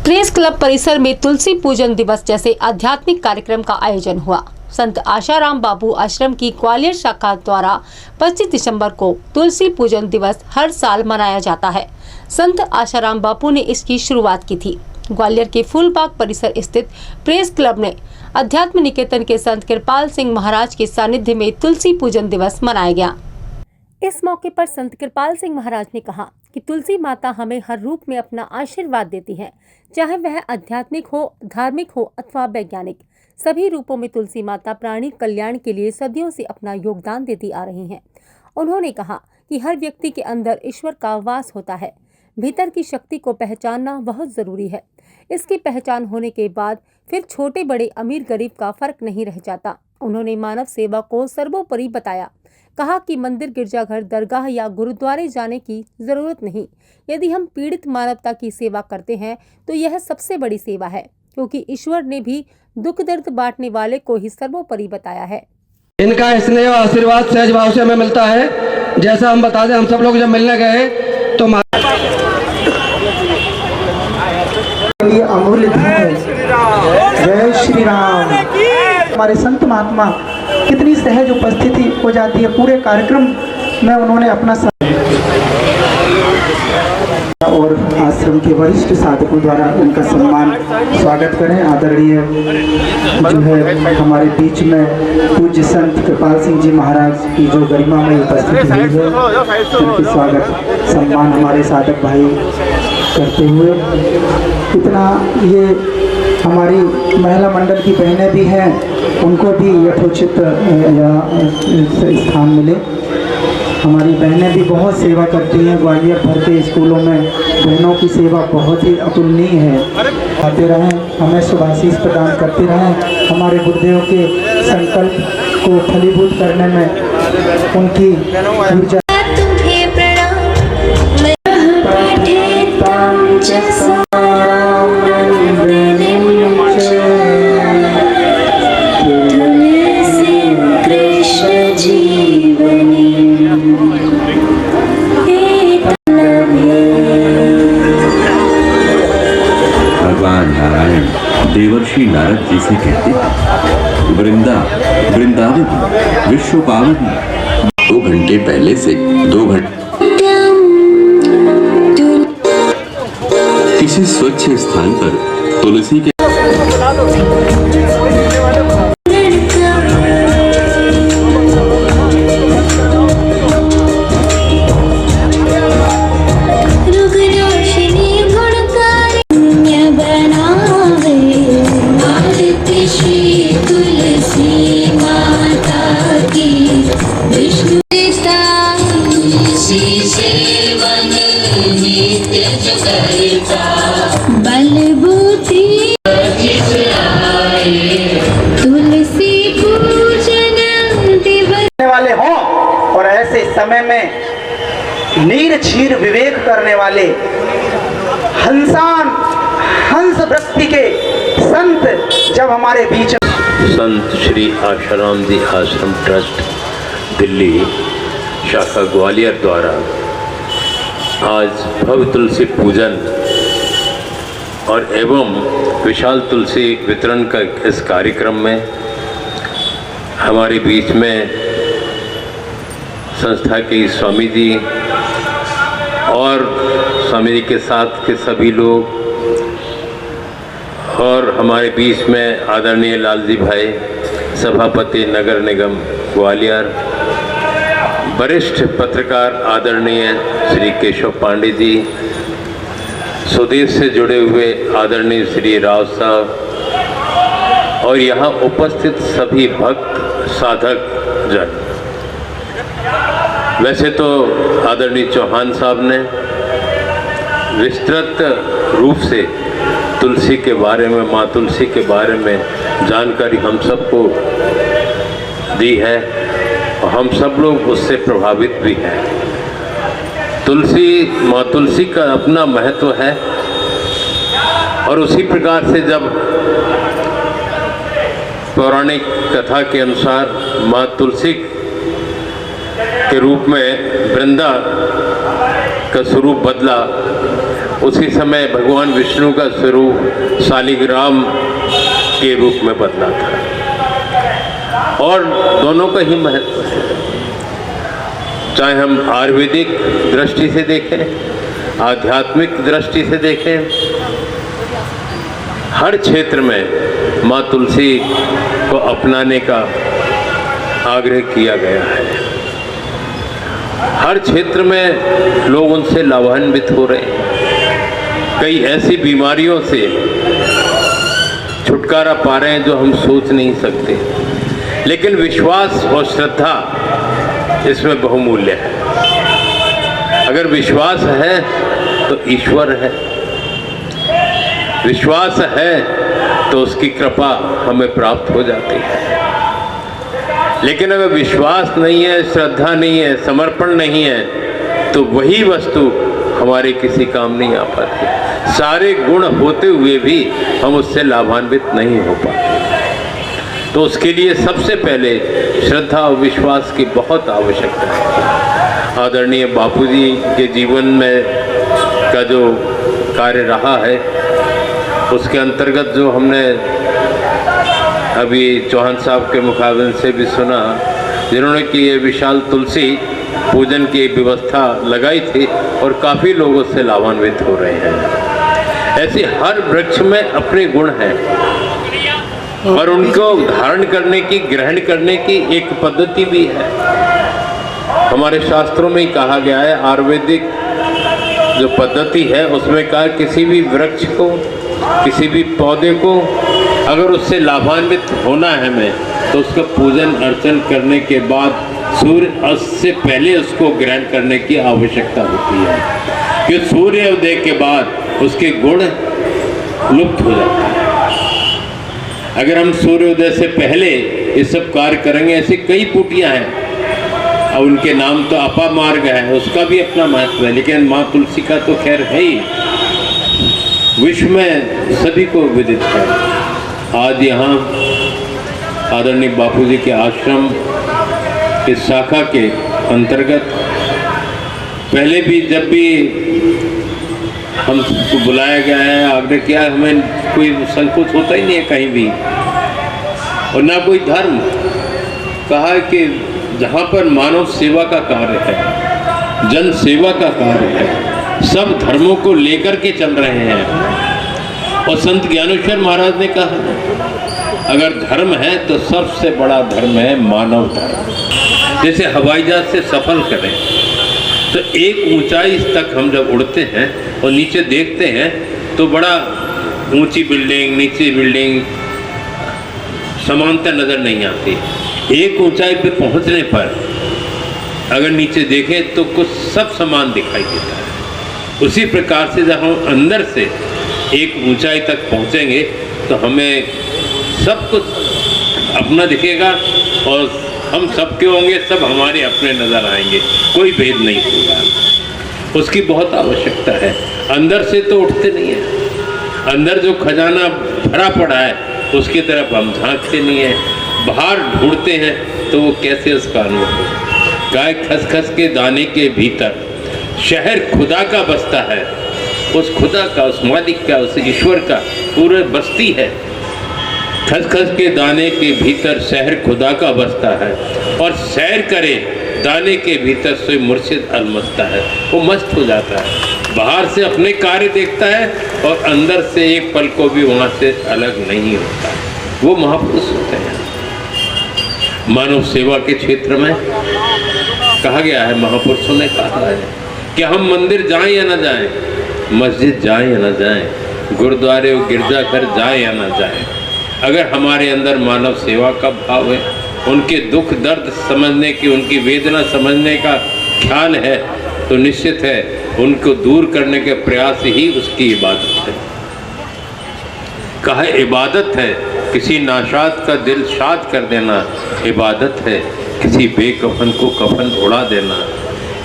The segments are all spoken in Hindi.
प्रेस क्लब परिसर में तुलसी पूजन दिवस जैसे आध्यात्मिक कार्यक्रम का आयोजन हुआ। संत आशाराम बापू आश्रम की ग्वालियर शाखा द्वारा 25 दिसंबर को तुलसी पूजन दिवस हर साल मनाया जाता है। संत आशाराम बापू ने इसकी शुरुआत की थी। ग्वालियर के फूलबाग परिसर स्थित प्रेस क्लब ने अध्यात्म निकेतन के संत कृपाल सिंह महाराज के सानिध्य में तुलसी पूजन दिवस मनाया गया। इस मौके पर संत कृपाल सिंह महाराज ने कहा कि तुलसी माता हमें हर रूप में अपना आशीर्वाद देती है, चाहे वह आध्यात्मिक हो, धार्मिक हो अथवा वैज्ञानिक। सभी रूपों में तुलसी माता प्राणी कल्याण के लिए सदियों से अपना योगदान देती आ रही हैं। उन्होंने कहा कि हर व्यक्ति के अंदर ईश्वर का वास होता है। भीतर की शक्ति को पहचानना बहुत ज़रूरी है। इसकी पहचान होने के बाद फिर छोटे बड़े अमीर गरीब का फर्क नहीं रह जाता। उन्होंने मानव सेवा को सर्वोपरि बताया। कहा कि मंदिर, गिरजाघर, दरगाह या गुरुद्वारे जाने की ज़रूरत नहीं। यदि हम पीड़ित मानवता की सेवा करते हैं तो यह सबसे बड़ी सेवा है, क्योंकि ईश्वर ने भी दुख दर्द बांटने वाले को ही सर्वोपरि बताया है। इनका स्नेह और आशीर्वाद सहज भाव से हमें मिलता है। जैसा हम बता दें, हम सब लोग जब मिलने गए तो अमूल्य धन है। जय श्री राम। हमारे संत महात्मा कितनी सहज उपस्थिति हो जाती है पूरे कार्यक्रम में। उन्होंने अपना और आश्रम के वरिष्ठ साधकों द्वारा उनका सम्मान स्वागत करें। आदरणीय जो है हमारे बीच में पूज्य संत कृपाल सिंह जी महाराज की जो गरिमा में उपस्थिति हुई है, उनकी स्वागत सम्मान हमारे साधक भाई करते हुए, इतना ये हमारी महिला मंडल की बहनें भी हैं, उनको भी यथोचित स्थान मिले। हमारी बहनें भी बहुत सेवा करती हैं। ग्वालियर भर के स्कूलों में बहनों की सेवा बहुत ही अतुलनीय है। आते रहें, हमें शुभाशीष प्रदान करते रहें। हमारे गुरुदेव के संकल्प को फलीभूत करने में उनकी ऊर्जा। भगवान नारायण देवर्षि नारद जी से कहते हैं, वृंदावन विश्व पावन 2 घंटे पहले से 2 घंटे किसी स्वच्छ स्थान पर तुलसी के वाले हों और ऐसे समय में नीर छीर विवेक करने वाले हंस वृत्ति के संत जब हमारे बीच। संत श्री आशाराम जी आश्रम ट्रस्ट दिल्ली शाखा ग्वालियर द्वारा आज भव्य तुलसी पूजन और एवं विशाल तुलसी वितरण का इस कार्यक्रम में हमारे बीच में संस्था के स्वामी जी और स्वामी जी के साथ के सभी लोग और हमारे बीच में आदरणीय लालजी भाई, सभापति नगर निगम ग्वालियर, वरिष्ठ पत्रकार आदरणीय श्री केशव पांडे जी, स्वदेश से जुड़े हुए आदरणीय श्री राव साहब और यहाँ उपस्थित सभी भक्त साधक जन। वैसे तो आदरणीय चौहान साहब ने विस्तृत रूप से तुलसी के बारे में, माँ तुलसी के बारे में जानकारी हम सबको दी है और हम सब लोग उससे प्रभावित भी हैं। तुलसी, माँ तुलसी का अपना महत्व है और उसी प्रकार से जब पौराणिक कथा के अनुसार माँ तुलसी के रूप में वृंदा का स्वरूप बदला उसी समय भगवान विष्णु का स्वरूप शालिग्राम के रूप में बदला था। और दोनों का ही महत्व है, चाहे हम आयुर्वेदिक दृष्टि से देखें, आध्यात्मिक दृष्टि से देखें, हर क्षेत्र में माँ तुलसी को अपनाने का आग्रह किया गया है। हर क्षेत्र में लोग उनसे लाभान्वित हो रहे हैं। कई ऐसी बीमारियों से छुटकारा पा रहे हैं जो हम सोच नहीं सकते, लेकिन विश्वास और श्रद्धा इसमें बहुमूल्य है। अगर विश्वास है तो ईश्वर है, विश्वास है तो उसकी कृपा हमें प्राप्त हो जाती है। लेकिन अगर विश्वास नहीं है, श्रद्धा नहीं है, समर्पण नहीं है, तो वही वस्तु हमारे किसी काम नहीं आ पाती। सारे गुण होते हुए भी हम उससे लाभान्वित नहीं हो पाते। तो उसके लिए सबसे पहले श्रद्धा और विश्वास की बहुत आवश्यकता है। आदरणीय बापूजी के जीवन में का जो कार्य रहा है, उसके अंतर्गत जो हमने अभी चौहान साहब के मुखाबिन से भी सुना, जिन्होंने कि ये विशाल तुलसी पूजन की व्यवस्था लगाई थी और काफ़ी लोग उससे लाभान्वित हो रहे हैं। ऐसे हर वृक्ष में अपने गुण हैं और उनको धारण करने की, ग्रहण करने की एक पद्धति भी है। हमारे शास्त्रों में ही कहा गया है, आयुर्वेदिक जो पद्धति है उसमें कहा किसी भी वृक्ष को, किसी भी पौधे को अगर उससे लाभान्वित होना है हमें, तो उसका पूजन अर्चन करने के बाद सूर्य अस्त से पहले उसको ग्रहण करने की आवश्यकता होती है, कि सूर्योदय के बाद उसके गुण लुप्त हो जाते हैं। अगर हम सूर्योदय से पहले ये सब कार्य करेंगे, ऐसी कई पुटियाँ हैं और उनके नाम तो अपा मार्ग है, उसका भी अपना महत्व है, लेकिन माँ तुलसी का तो खैर है ही, विश्व में सभी को विदित है। आज यहाँ आदरणीय बापूजी के आश्रम इस शाखा के अंतर्गत पहले भी जब भी हमको बुलाया गया है, आग्रह किया, हमें कोई संकोच होता ही नहीं है कहीं भी, और ना कोई धर्म। कहा है कि जहाँ पर मानव सेवा का कार्य है, जन सेवा का कार्य है, सब धर्मों को लेकर के चल रहे हैं। और संत ज्ञानेश्वर महाराज ने कहा, अगर धर्म है तो सबसे बड़ा धर्म है मानव धर्म। जैसे हवाई जहाज से सफर करें तो एक ऊंचाई तक हम जब उड़ते हैं और नीचे देखते हैं तो बड़ा ऊंची बिल्डिंग, नीची बिल्डिंग समानता नज़र नहीं आती। एक ऊंचाई पे पहुंचने पर अगर नीचे देखें तो कुछ सब समान दिखाई देता है। उसी प्रकार से जब हम अंदर से एक ऊंचाई तक पहुंचेंगे तो हमें सब कुछ अपना दिखेगा और हम सबके होंगे, सब हमारे अपने नज़र आएंगे, कोई भेद नहीं होगा। उसकी बहुत आवश्यकता है। अंदर से तो उठते नहीं है, अंदर जो खजाना भरा पड़ा है उसकी तरफ हम झांकते नहीं है, बाहर ढूंढते हैं तो वो कैसे उसका अनुभव हो। गाय खसखस के दाने के भीतर शहर खुदा का बसता है, उस खुदा का, उस मालिक का, उस ईश्वर का पूरे बस्ती है। खसखस के दाने के भीतर शहर खुदा का बसता है, और सैर करे दाने के भीतर से मुर्शिद अलमस्ता है। वो मस्त हो जाता है, बाहर से अपने कार्य देखता है और अंदर से एक पल को भी वहाँ से अलग नहीं होता। वो महापुरुष होते हैं। मानव सेवा के क्षेत्र में कहा गया है, महापुरुषों ने कहा है कि हम मंदिर जाएं या ना जाएं, मस्जिद जाएं या ना जाएं, गुरुद्वारे और गिरजाघर जाएं या ना जाएं, अगर हमारे अंदर मानव सेवा का भाव है, उनके दुख दर्द समझने की, उनकी वेदना समझने का ख्याल है, तो निश्चित है उनको दूर करने के प्रयास ही उसकी इबादत है। कहा इबादत है किसी नाशाद का दिल शाद कर देना, इबादत है किसी बेकफन को कफन उड़ा देना,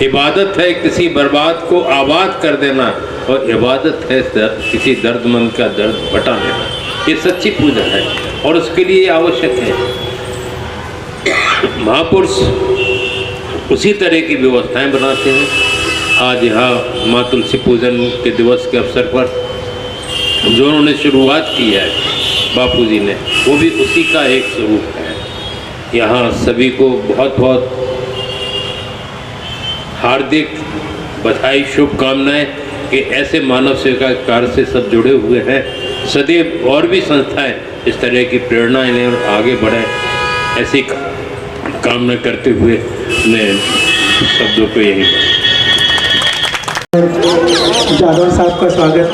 इबादत है किसी बर्बाद को आबाद कर देना, और इबादत है किसी दर्दमंद का दर्द बटा देना। ये सच्ची पूजा है और उसके लिए आवश्यक है। महापुरुष उसी तरह की व्यवस्थाएं बनाते हैं। आज यहाँ माँ तुलसी पूजन के दिवस के अवसर पर जो उन्होंने शुरुआत की है बापू जी ने, वो भी उसी का एक स्वरूप है। यहाँ सभी को बहुत बहुत हार्दिक बधाई, शुभकामनाएं कि ऐसे मानव सेवा कार्य से सब जुड़े हुए हैं। सदैव और भी संस्थाएं इस तरह की प्रेरणा इन्हें और आगे बढ़े, ऐसी कामना करते हुए मैं शब्दों को यही जादव साहब का स्वागत।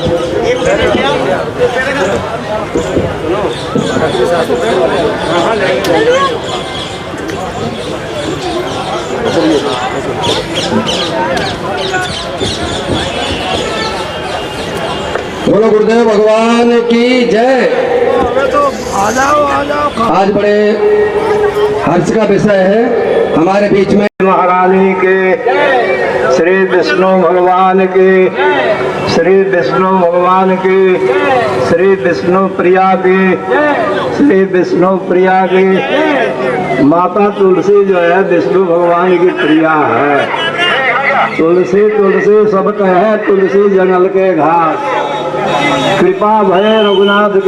बोलो गुरुदेव भगवान की जय। आज बड़े हर्ष का विषय है हमारे बीच में महारानी के, श्री विष्णु भगवान के, श्री विष्णु भगवान के, श्री विष्णु प्रिया के, श्री विष्णु प्रिया के। माता तुलसी जो है विष्णु भगवान की प्रिया है। तुलसी तुलसी सब कहे, तुलसी जंगल के घास। कृपा भय रघुनाथ के